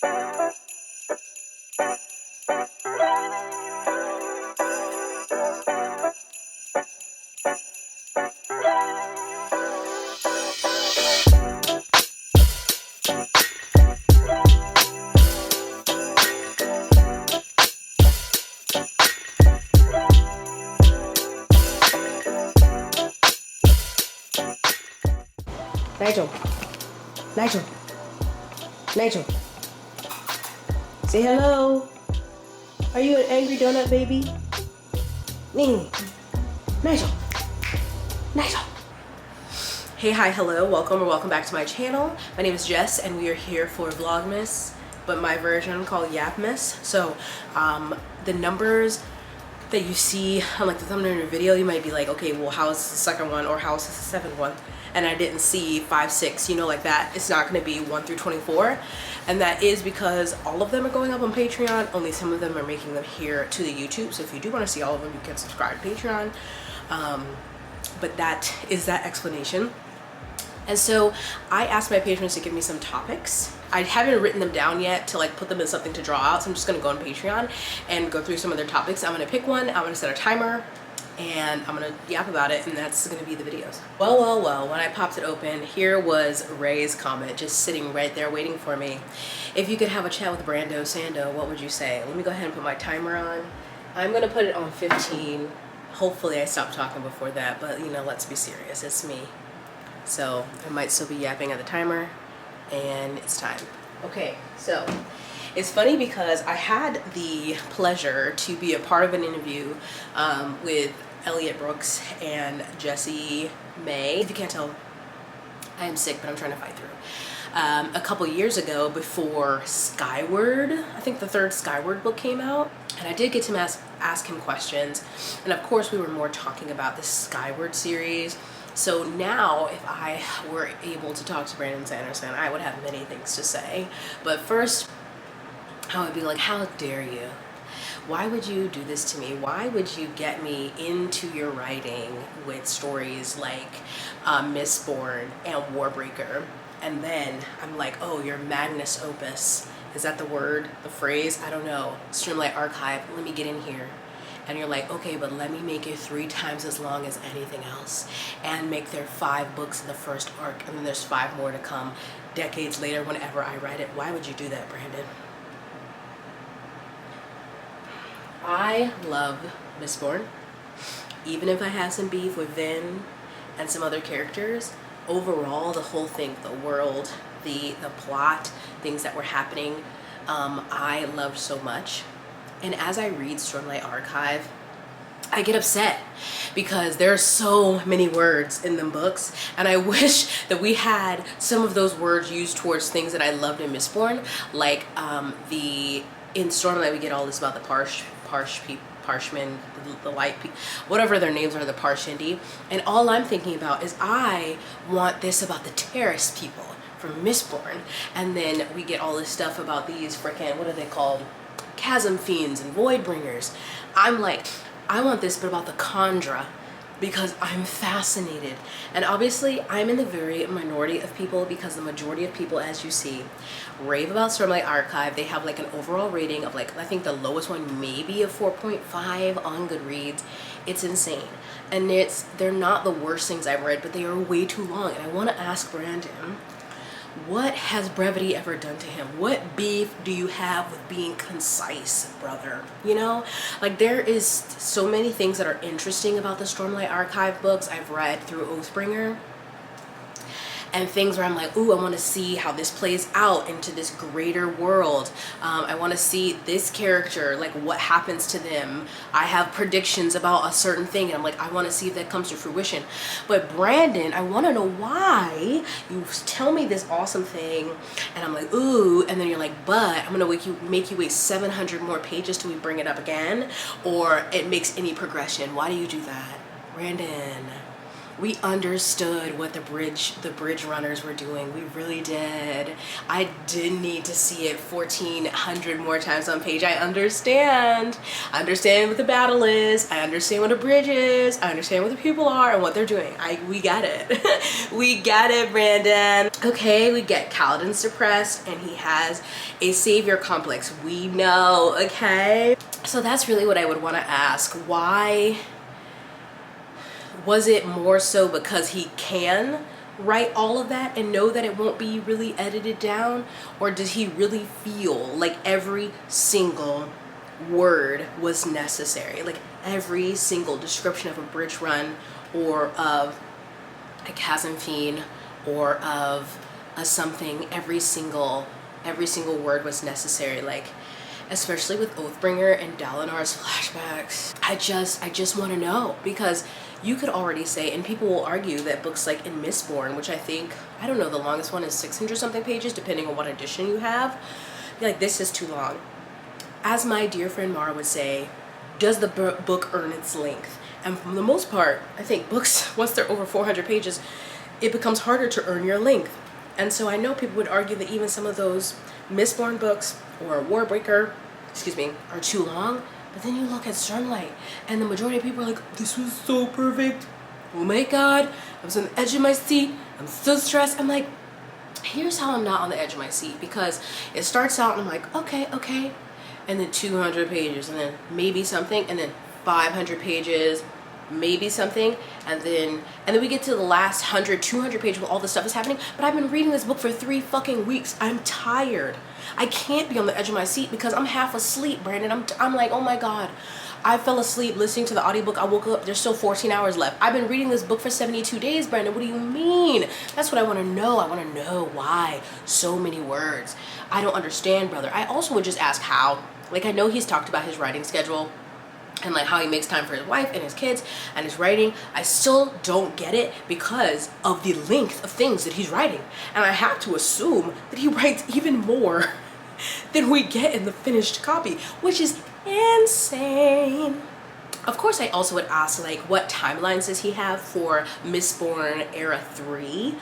Nigel. Nigel. Nigel. Say hello. Are you an angry donut baby? Nigel. Nigel. Hey, hi, hello, welcome or welcome back to my channel. My name is Jess and we are here for Vlogmas, but my version called Yapmas. So the numbers that you see on like the thumbnail in your video, you might be like, okay, well, how is the second one or how is the seventh one? And I didn't see 5, 6, you know, like that. It's not going to be 1 through 24, and that is because all of them are going up on Patreon. Only some of them are making them here to the YouTube. So if you do want to see all of them, you can subscribe to Patreon. But that is that explanation. And so I asked my patrons to give me some topics. I haven't written them down yet to like put them in something to draw out. So I'm just gonna go on Patreon and go through some of their topics. I'm gonna pick one, I'm gonna set a timer, and I'm gonna yap about it, and that's gonna be the videos. Well, when I popped it open, here was Ray's comment just sitting right there waiting for me. If you could have a chat with Brando Sando, what would you say? Let me go ahead and put my timer on. I'm gonna put it on 15. Hopefully I stop talking before that, but you know, let's be serious, it's me. So I might still be yapping at the timer, and it's time. Okay, so it's funny because I had the pleasure to be a part of an interview with Elliot Brooks and Jessie May. If you can't tell, I am sick, but I'm trying to fight through. A couple years ago, before Skyward, I think the third Skyward book came out, and I did get to ask him questions, and of course we were more talking about the Skyward series. So now, if I were able to talk to Brandon Sanderson, I would have many things to say. But first, I would be like, how dare you? Why would you do this to me? Why would you get me into your writing with stories like Mistborn and Warbreaker? And then I'm like, oh, your magnus opus. Is that the word, the phrase? I don't know. Streamlight Archive, let me get in here. And you're like, okay, but let me make it 3 times as long as anything else and make there 5 books in the first arc, and then there's 5 more to come decades later whenever I write it. Why would you do that, Brandon? I love Mistborn. Even if I have some beef with Vin and some other characters, overall, the whole thing, the world, the plot, things that were happening, I loved so much. And as I read Stormlight Archive, I get upset because there are so many words in them books, and I wish that we had some of those words used towards things that I loved in Mistborn, like in Stormlight we get all this about the Parshmen, the light people, whatever their names are, the Parshindi, and all I'm thinking about is I want this about the Terrace people from Mistborn, and then we get all this stuff about these frickin', what are they called? Chasm Fiends and Voidbringers. I'm like, I want this, but about the Khandra, because I'm fascinated. And obviously, I'm in the very minority of people, because the majority of people, as you see, rave about Stormlight Archive. They have like an overall rating of like, I think the lowest one may be a 4.5 on Goodreads. It's insane. And they're not the worst things I've read, but they are way too long. And I want to ask Brandon, what has brevity ever done to him? What beef do you have with being concise, brother? You know, like there is so many things that are interesting about the Stormlight Archive books I've read through Oathbringer, and things where I'm like, ooh, I want to see how this plays out into this greater world. I want to see this character, like what happens to them. I have predictions about a certain thing, and I'm like, I want to see if that comes to fruition. But Brandon, I want to know why you tell me this awesome thing, and I'm like, ooh, and then you're like, but I'm gonna make you wait 700 more pages till we bring it up again, or it makes any progression. Why do you do that, Brandon? We understood what the bridge runners were doing. We really did. I didn't need to see it 1,400 more times on page. I understand. I understand what the battle is. I understand what a bridge is. I understand what the people are and what they're doing. We got it. We got it, Brandon. Okay, we get Kaladin's depressed and he has a savior complex. We know, okay? So that's really what I would want to ask. Why? Was it more so because he can write all of that and know that it won't be really edited down? Or did he really feel like every single word was necessary? Like every single description of a bridge run or of a chasm fiend or of a something, every single word was necessary. Like, especially with Oathbringer and Dalinar's flashbacks. I just want to know, because you could already say, and people will argue that books like in Mistborn, which I think, I don't know, the longest one is 600 something pages, depending on what edition you have. Like, this is too long. As my dear friend Mara would say, does the book earn its length? And for the most part, I think books, once they're over 400 pages, it becomes harder to earn your length. And so I know people would argue that even some of those Mistborn books or Warbreaker, are too long. But then you look at Stormlight, and the majority of people are like, this was so perfect. Oh my God, I was on the edge of my seat. I'm so stressed. I'm like, here's how I'm not on the edge of my seat, because it starts out and I'm like, okay. And then 200 pages, and then maybe something, and then 500 pages, maybe something, and then we get to the last 100, 200 pages where all this stuff is happening. But I've been reading this book for 3 fucking weeks. I'm tired. I can't be on the edge of my seat because I'm half asleep, Brandon. I'm like, oh my God. I fell asleep listening to the audiobook. I woke up, there's still 14 hours left. I've been reading this book for 72 days, Brandon. What do you mean? That's what I want to know. I want to know why so many words. I don't understand, brother. I also would just ask how. Like, I know he's talked about his writing schedule and like how he makes time for his wife and his kids and his writing. I still don't get it because of the length of things that he's writing. And I have to assume that he writes even more than we get in the finished copy, which is insane. Of course, I also would ask, like, what timelines does he have for Mistborn Era 3?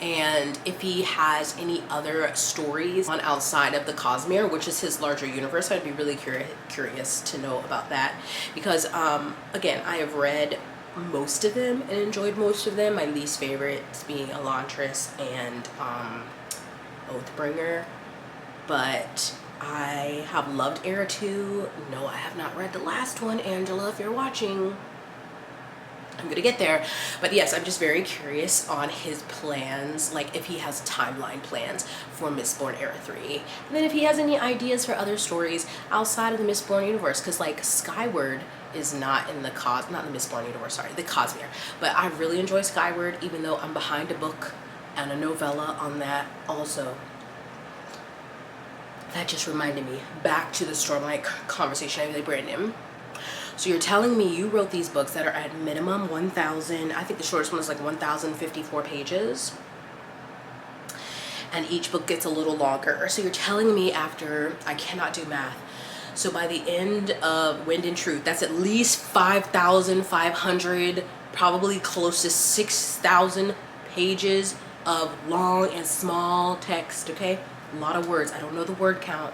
And if he has any other stories on outside of the Cosmere, which is his larger universe. I'd be really curious to know about that, because again, I have read most of them and enjoyed most of them. My least favorites being Elantris and Oathbringer, but I have loved Era 2. No, I have not read the last one, Angela, if you're watching. I'm gonna get there. But yes, I'm just very curious on his plans, like if he has timeline plans for Mistborn Era 3. And then if he has any ideas for other stories outside of the Mistborn universe, because like Skyward is not in the Mistborn universe, sorry, the Cosmere. But I really enjoy Skyward, even though I'm behind a book and a novella on that also. That just reminded me, back to the Stormlight conversation I with Brandon. So you're telling me you wrote these books that are at minimum 1,000, I think the shortest one is like 1,054 pages. And each book gets a little longer. So you're telling me after, I cannot do math, so by the end of Wind and Truth, that's at least 5,500, probably close to 6,000 pages of long and small text, okay? A lot of words. I don't know the word count.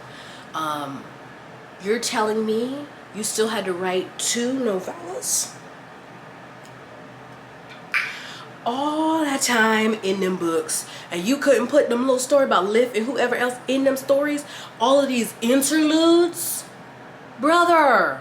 You're telling me you still had to write 2 novellas? All that time in them books, and you couldn't put them little story about Liv and whoever else in them stories? All of these interludes? Brother!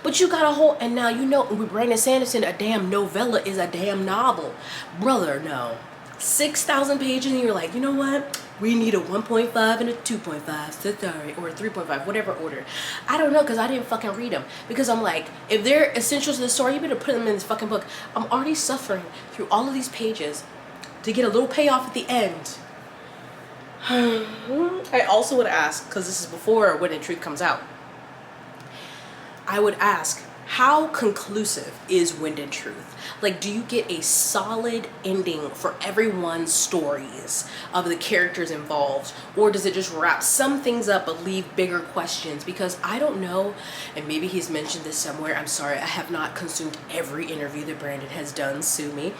But you got a whole, and now you know with Brandon Sanderson, a damn novella is a damn novel. Brother, no. 6,000 pages and you're like, you know what? We need a 1.5 and a 2.5, so sorry, or a 3.5, whatever order. I don't know, because I didn't fucking read them. Because I'm like, if they're essential to the story, you better put them in this fucking book. I'm already suffering through all of these pages to get a little payoff at the end. I also would ask, because this is before Wind and Truth comes out, I would ask, how conclusive is Wind and Truth? Like, do you get a solid ending for everyone's stories of the characters involved, or does it just wrap some things up but leave bigger questions? Because I don't know, and maybe he's mentioned this somewhere, I'm sorry, I have not consumed every interview that Brandon has done, sue me,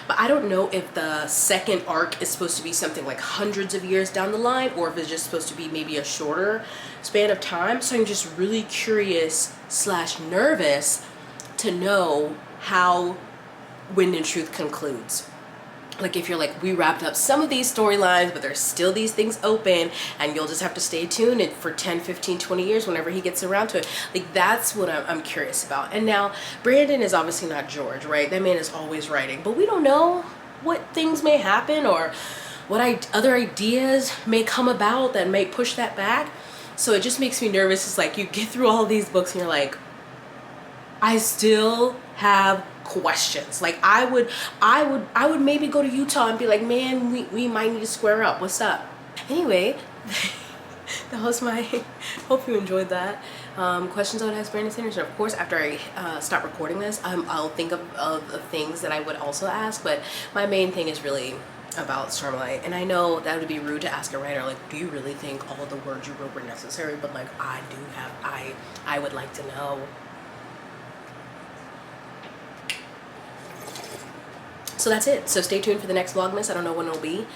but I don't know if the second arc is supposed to be something like hundreds of years down the line, or if it's just supposed to be maybe a shorter span of time. So I'm just really curious / nervous to know how Wind and Truth concludes. Like, if you're like, we wrapped up some of these storylines, but there's still these things open, and you'll just have to stay tuned for 10, 15, 20 years whenever he gets around to it. Like, that's what I'm curious about. And now, Brandon is obviously not George, right? That man is always writing, but we don't know what things may happen or what other ideas may come about that may push that back. So it just makes me nervous. It's like, you get through all these books and you're like, I still have questions. Like, I would maybe go to Utah and be like, man, we might need to square up. What's up? Anyway, that was my, hope you enjoyed that. Questions I would ask Brandon Sanderson. Of course, after I stop recording this, I'll think of things that I would also ask, but my main thing is really about Stormlight. And I know that would be rude to ask a writer, like, do you really think all the words you wrote were necessary? But like, I would like to know. So that's it. So stay tuned for the next Vlogmas. I don't know when it'll be.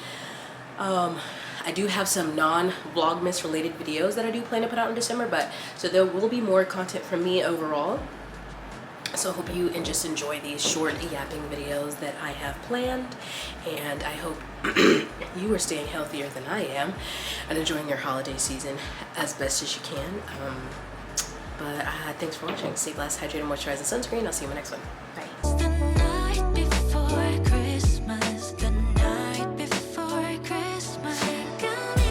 I do have some non-Vlogmas related videos that I do plan to put out in December, but so there will be more content from me overall. So I hope you just enjoy these short yapping videos that I have planned, and I hope you are staying healthier than I am and enjoying your holiday season as best as you can. But thanks for watching. Stay blessed, hydrated, moisturize, and sunscreen. I'll see you in the next one. Bye.